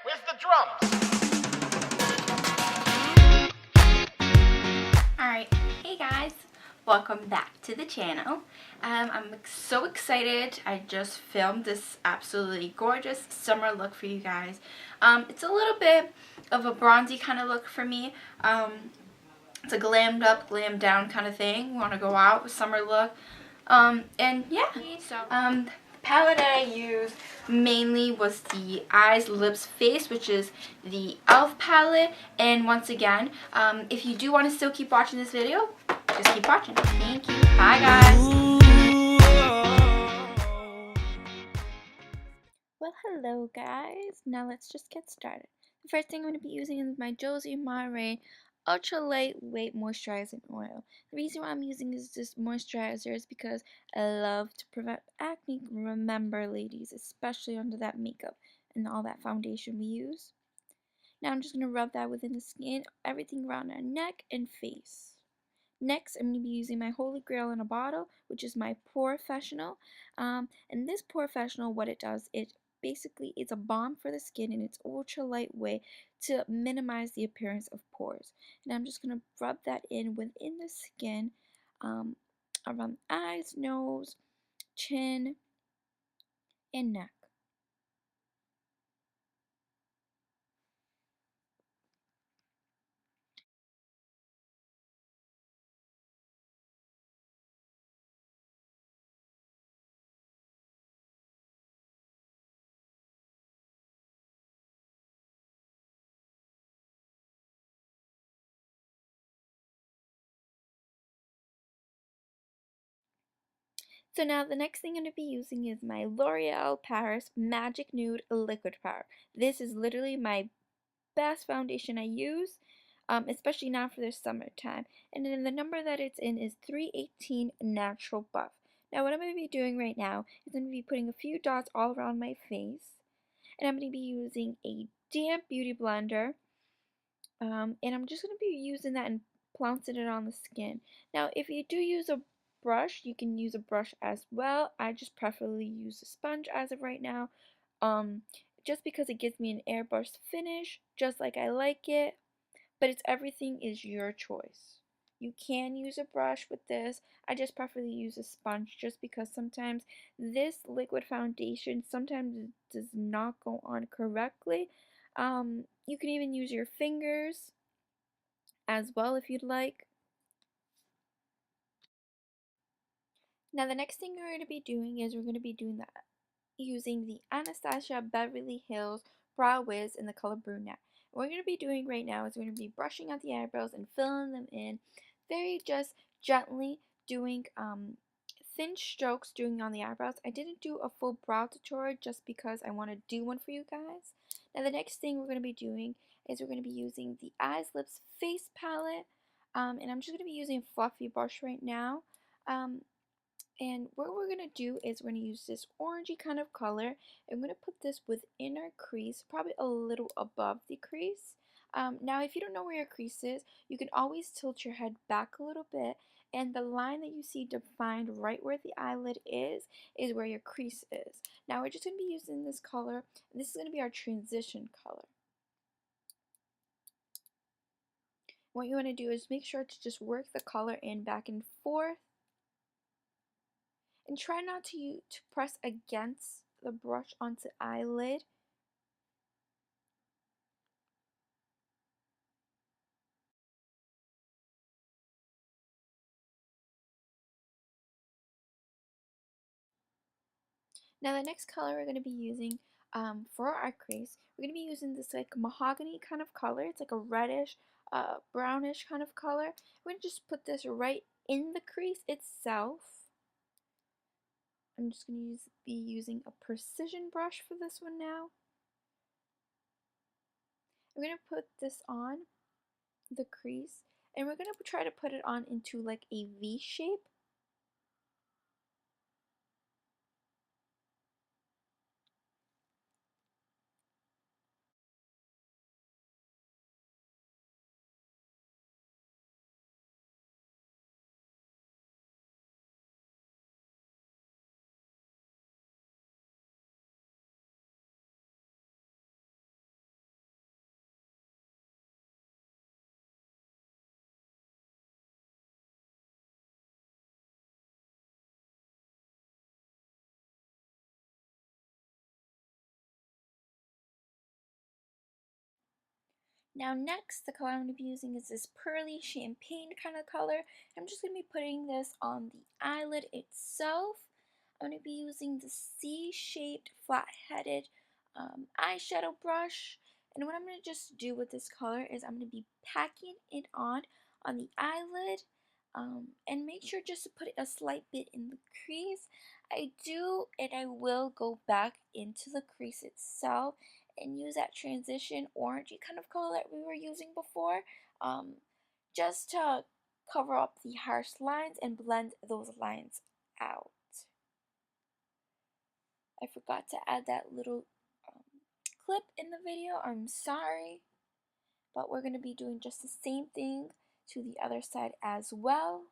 where's the drums? Alright, hey guys, welcome back to the channel. I'm so excited. I just filmed this absolutely gorgeous summer look for you guys. It's a little bit of a bronzy kind of look for me. It's a glammed up, glammed down kind of thing. We want to go out with summer look. And yeah, the palette that I used mainly was the Eyes, Lips, Face, which is the e.l.f. palette. And once again, if you do want to still keep watching this video, just keep watching. Thank you. Bye, guys. Well, hello, guys. Now let's just get started. The first thing I'm going to be using is my Josie Maran Ultra Lightweight Moisturizing Oil. The reason why I'm using this moisturizer is because I love to prevent acne. Remember, ladies, especially under that makeup and all that foundation we use. Now I'm just going to rub that within the skin, everything around our neck and face. Next, I'm going to be using my holy grail in a bottle, which is my Pore-Fessional. And this Pore-Fessional, what it does, it basically it's a balm for the skin, and it's ultra lightweight to minimize the appearance of pores. And I'm just going to rub that in within the skin, around the eyes, nose, chin, and neck. So now the next thing I'm going to be using is my L'Oreal Paris Magic Nude Liquid Powder. This is literally my best foundation I use, especially now for this summertime. And then the number that it's in is 318 Natural Buff. Now what I'm going to be doing right now is I'm going to be putting a few dots all around my face. And I'm going to be using a damp beauty blender. And I'm just going to be using that and pouncing it on the skin. Now if you do use a brush, you can use a brush as well. I just preferably use a sponge as of right now. Just because it gives me an airbrush finish, just like I like it. But it's everything is your choice. You can use a brush with this. I just preferably use a sponge just because sometimes this liquid foundation sometimes does not go on correctly. You can even use your fingers as well if you'd like. Now the next thing we're going to be doing is we're going to be doing that using the Anastasia Beverly Hills Brow Wiz in the color Brunette. What we're going to be doing right now is we're going to be brushing out the eyebrows and filling them in very just gently, doing thin strokes doing on the eyebrows. I didn't do a full brow tutorial just because I want to do one for you guys. Now the next thing we're going to be doing is we're going to be using the Eyes, Lips, Face palette. And I'm just going to be using a fluffy brush right now. And what we're going to do is we're going to use this orangey kind of color. I'm going to put this within our crease, probably a little above the crease. Now, if you don't know where your crease is, you can always tilt your head back a little bit. And the line that you see defined right where the eyelid is where your crease is. Now, we're just going to be using this color. And this is going to be our transition color. What you want to do is make sure to just work the color in back and forth. And try not to press against the brush onto the eyelid. Now the next color we're going to be using for our crease, we're going to be using this like mahogany kind of color. It's like a reddish, brownish kind of color. We're going to just put this right in the crease itself. I'm just going to be using a precision brush for this one now. We're going to put this on the crease, and we're going to try to put it on into like a V shape. Now next, the color I'm going to be using is this pearly champagne kind of color. I'm just going to be putting this on the eyelid itself. I'm going to be using the C-shaped flat-headed eyeshadow brush. And what I'm going to just do with this color is I'm going to be packing it on the eyelid. And make sure just to put a slight bit in the crease. I do, and I will go back into the crease itself and use that transition orangey kind of color that we were using before, just to cover up the harsh lines and blend those lines out. I forgot to add that little clip in the video, I'm sorry, but we're going to be doing just the same thing to the other side as well.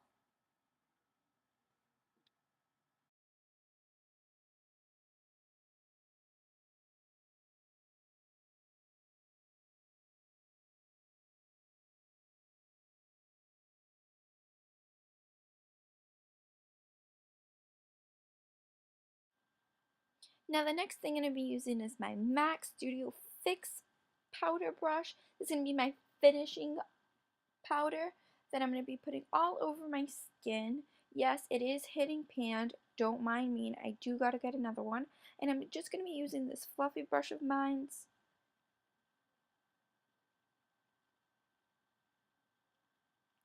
Now the next thing I'm going to be using is my MAC Studio Fix powder brush. This is going to be my finishing powder that I'm going to be putting all over my skin. Yes, it is hitting pan. Don't mind me, and I do gotta get another one. And I'm just going to be using this fluffy brush of mine.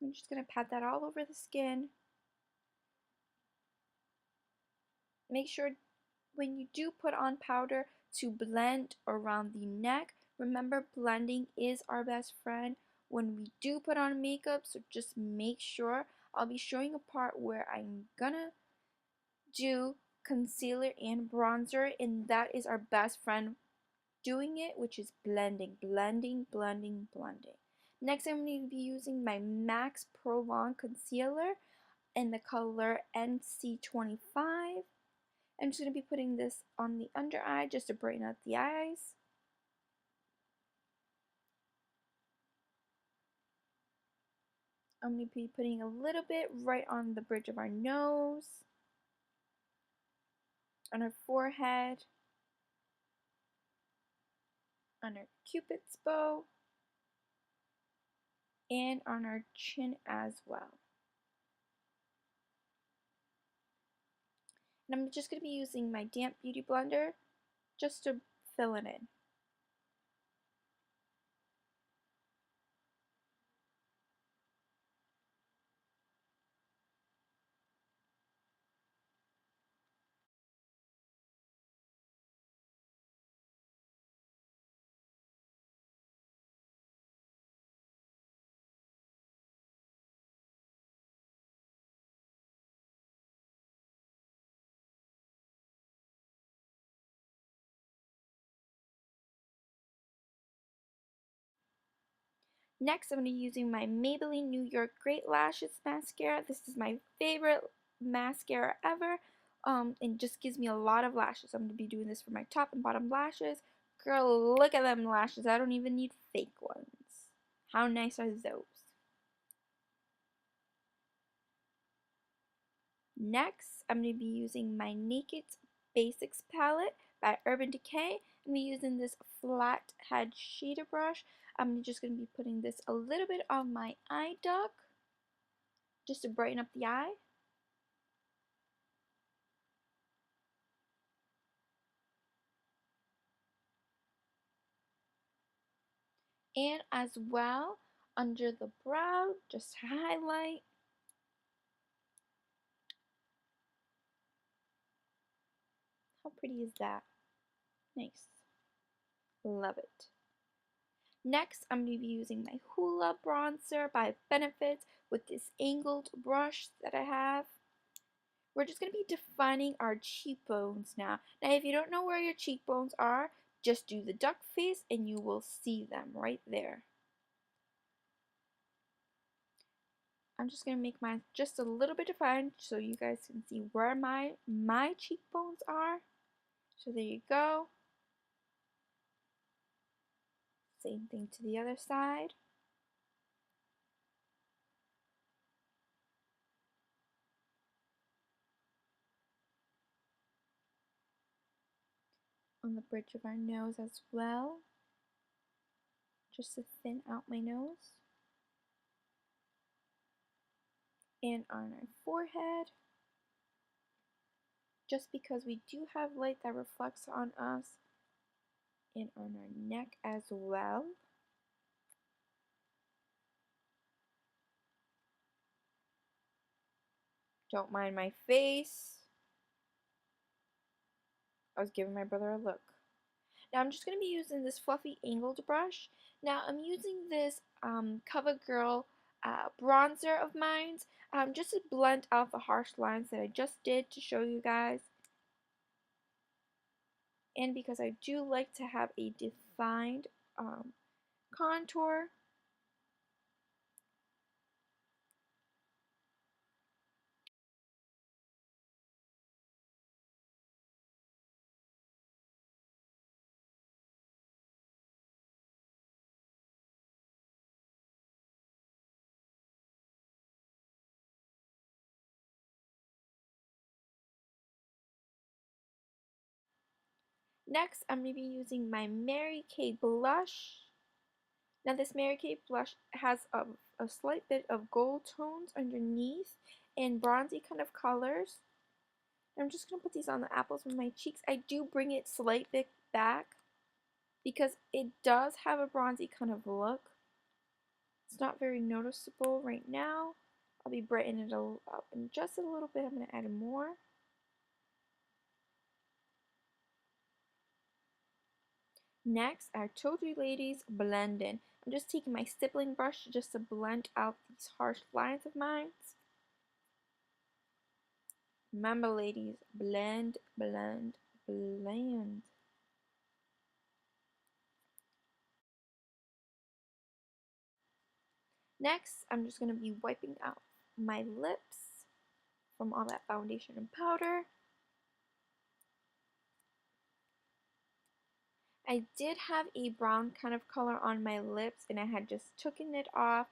I'm just going to pat that all over the skin. Make sure when you do put on powder to blend around the neck. Remember, blending is our best friend when we do put on makeup, so just make sure. I'll be showing a part where I'm gonna do concealer and bronzer, and that is our best friend doing it, which is blending, blending, blending, blending. Next, I'm going to be using my MAC Pro Long Concealer in the color NC25. I'm just going to be putting this on the under eye just to brighten up the eyes. I'm going to be putting a little bit right on the bridge of our nose, on our forehead, on our cupid's bow, and on our chin as well. And I'm just going to be using my damp beauty blender just to fill it in. Next, I'm going to be using my Maybelline New York Great Lashes Mascara. This is my favorite mascara ever. And just gives me a lot of lashes. I'm going to be doing this for my top and bottom lashes. Girl, look at them lashes. I don't even need fake ones. How nice are those? Next, I'm going to be using my Naked Basics palette by Urban Decay. I'm going to be using this flat head shader brush. I'm just going to be putting this a little bit on my eye duct just to brighten up the eye. And as well under the brow, just to highlight. How pretty is that? Nice. Love it. Next, I'm going to be using my Hoola bronzer by Benefits with this angled brush that I have. We're just going to be defining our cheekbones now. Now, if you don't know where your cheekbones are, just do the duck face and you will see them right there. I'm just going to make mine just a little bit defined so you guys can see where my cheekbones are. So there you go. Same thing to the other side. On the bridge of our nose as well. just to thin out my nose. And on our forehead, just because we do have light that reflects on us, and on our neck as well. Don't mind my face. I was giving my brother a look. Now I'm just going to be using this fluffy angled brush. Now I'm using this CoverGirl bronzer of mine just to blend out the harsh lines that I just did to show you guys. And because I do like to have a defined contour. Next, I'm going to be using my Mary Kay blush. Now this Mary Kay blush has a slight bit of gold tones underneath and bronzy kind of colors. I'm just going to put these on the apples of my cheeks. I do bring it slight bit back because it does have a bronzy kind of look. It's not very noticeable right now. I'll be brightening it up in just a little bit. I'm going to add more. Next, I told you ladies, blend in. I'm just taking my stippling brush just to blend out these harsh lines of mine. Remember ladies, blend, blend, blend. Next, I'm just going to be wiping out my lips from all that foundation and powder. I did have a brown kind of color on my lips and I had just taken it off.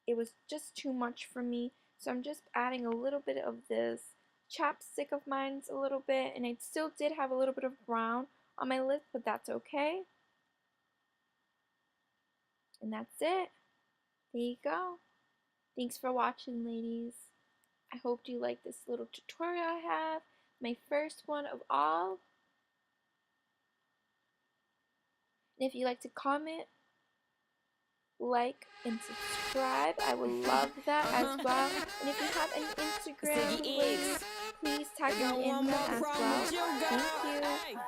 It was just too much for me, so I'm just adding a little bit of this chapstick of mine a little bit, and I still did have a little bit of brown on my lips, but that's okay. And that's it. There you go. Thanks for watching, ladies. I hope you like this little tutorial I have, my first one of all. And if you'd like to comment, like, and subscribe, I would love that as well. And if you have any Instagram ladies, please tag me in them as well. Thank you.